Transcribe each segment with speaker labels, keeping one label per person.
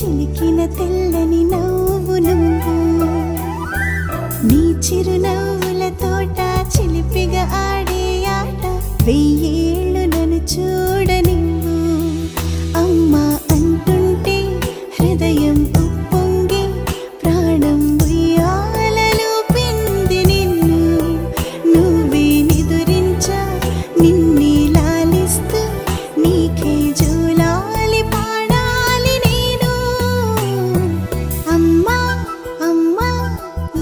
Speaker 1: చిలికిన తెల్లని నవ్వు నువ్వు నీ చిరునవ్వుల తోట చిలిపిగా ఆడే ఆట వెయ్యేళ్ళు నన్ను చూడనివ్వు అమ్మా అంటుంటే హృదయం ఉప్పొంగి ప్రాణం ఉయ్యాలలో పింది నిన్ను నువ్వే నిదురించా నిన్నే లాలిస్తూ నీకే జోలాలి పాడాలి నేను అమ్మా అమ్మా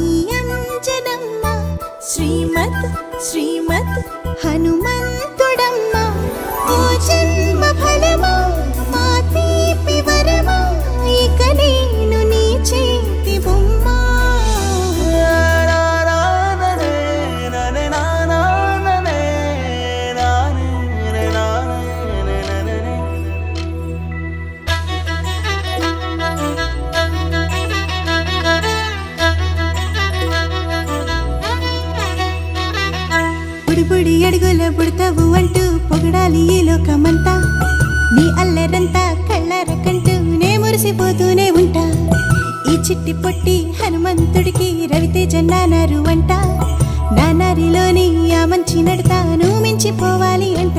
Speaker 1: ఈ అంజనమ్మ శ్రీమత్ శ్రీమత్ హనుమంతుడమ్మ ఓ జన్మ ఫలమా మా తీపి వరమా ఇక నేను నీ చేతి బొమ్మ బుడి అడుగుల బుడతావు అంటూ పొగడాలి ఈ లోకమంతా నీ అల్లరంతా కళ్ళారకంటూ నే మురిసిపోతూనే ఉంటా ఈ చిట్టి పొట్టి హనుమంతుడికి రవితేజ నానారు అంట నానారిలోని ఆ మంచి నడతాను మించిపోవాలి అంట